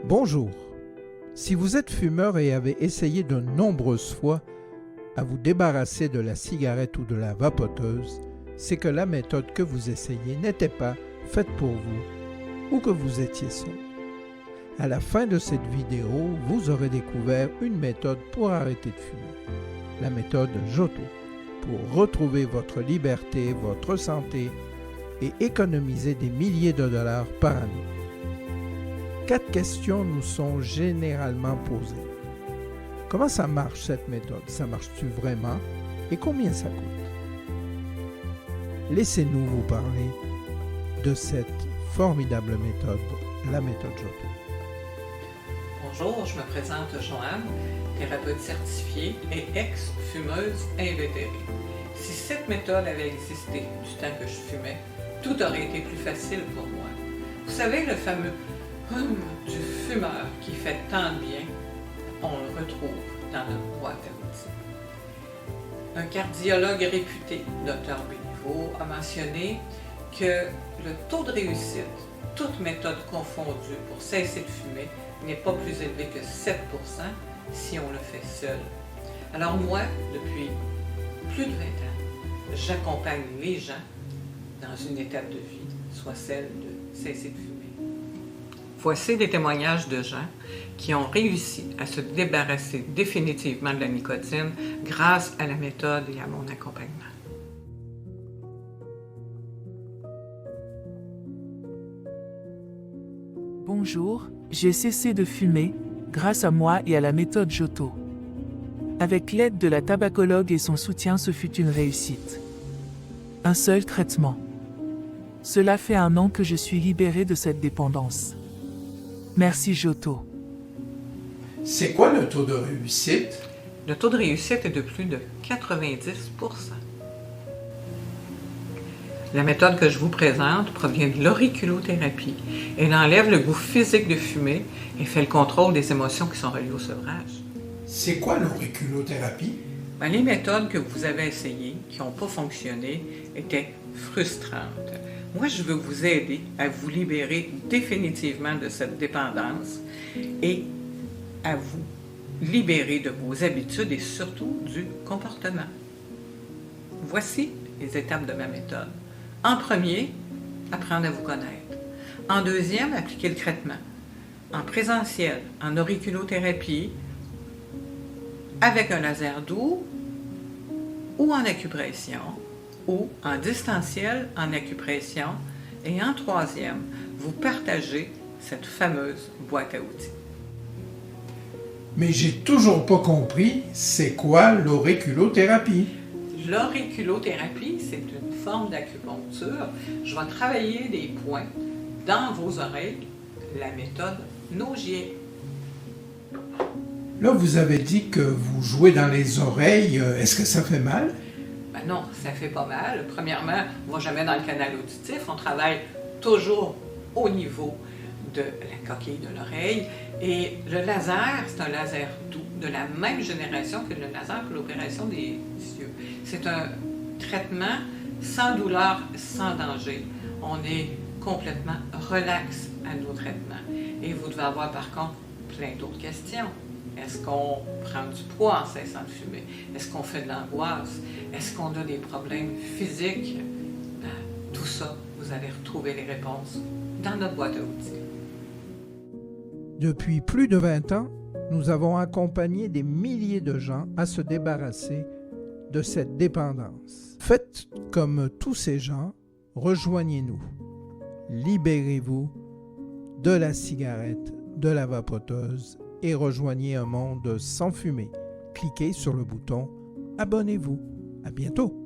Bonjour. Si vous êtes fumeur et avez essayé de nombreuses fois à vous débarrasser de la cigarette ou de la vapoteuse, c'est que la méthode que vous essayez n'était pas faite pour vous ou que vous étiez seul. À la fin de cette vidéo, vous aurez découvert une méthode pour arrêter de fumer, la méthode Joto, pour retrouver votre liberté, votre santé et économiser des milliers de dollars par année. 4 questions nous sont généralement posées. Comment ça marche cette méthode? Ça marche-tu vraiment? Et combien ça coûte? Laissez-nous vous parler de cette formidable méthode, la méthode Joto. Bonjour, je me présente Joanne, thérapeute certifiée et ex-fumeuse invétérée. Si cette méthode avait existé du temps que je fumais, tout aurait été plus facile pour moi. Vous savez, le fameux du fumeur qui fait tant de bien, on le retrouve dans notre boîte à outils. Un cardiologue réputé, Dr Béliveau, a mentionné que le taux de réussite, toute méthode confondue pour cesser de fumer, n'est pas plus élevé que 7% si on le fait seul. Alors moi, depuis plus de 20 ans, j'accompagne les gens dans une étape de vie, soit celle de cesser de fumer. Voici des témoignages de gens qui ont réussi à se débarrasser définitivement de la nicotine grâce à la méthode et à mon accompagnement. Bonjour, j'ai cessé de fumer grâce à moi et à la méthode Joto. Avec l'aide de la tabacologue et son soutien, ce fut une réussite. Un seul traitement. Cela fait 1 an que je suis libéré de cette dépendance. Merci Joto. C'est quoi le taux de réussite? Le taux de réussite est de plus de 90%. La méthode que je vous présente provient de l'auriculothérapie. Elle enlève le goût physique de fumer et fait le contrôle des émotions qui sont reliées au sevrage. C'est quoi l'auriculothérapie? Les méthodes que vous avez essayées, qui n'ont pas fonctionné, étaient frustrantes. Moi, je veux vous aider à vous libérer définitivement de cette dépendance et à vous libérer de vos habitudes et surtout du comportement. Voici les étapes de ma méthode. En premier, apprendre à vous connaître. En deuxième, appliquer le traitement. En présentiel, en auriculothérapie, avec un laser doux ou en acupression, ou en distanciel, en acupression. Et en troisième, vous partagez cette fameuse boîte à outils. Mais j'ai toujours pas compris, c'est quoi l'auriculothérapie? L'auriculothérapie, c'est une forme d'acupuncture. Je vais travailler des points dans vos oreilles, la méthode Nogier. Là, vous avez dit que vous jouez dans les oreilles. Est-ce que ça fait mal? Non, ça fait pas mal. Premièrement, on ne va jamais dans le canal auditif. On travaille toujours au niveau de la coquille de l'oreille. Et le laser, c'est un laser doux, de la même génération que le laser pour l'opération des yeux. C'est un traitement sans douleur, sans danger. On est complètement relax à nos traitements. Et vous devez avoir par contre plein d'autres questions. Est-ce qu'on prend du poids en cessant de fumer? Est-ce qu'on fait de l'angoisse? Est-ce qu'on a des problèmes physiques? Tout ça, vous allez retrouver les réponses dans notre boîte à outils. Depuis plus de 20 ans, nous avons accompagné des milliers de gens à se débarrasser de cette dépendance. Faites comme tous ces gens, rejoignez-nous. Libérez-vous de la cigarette, de la vapoteuse et rejoignez un monde sans fumée. Cliquez sur le bouton « Abonnez-vous ». À bientôt!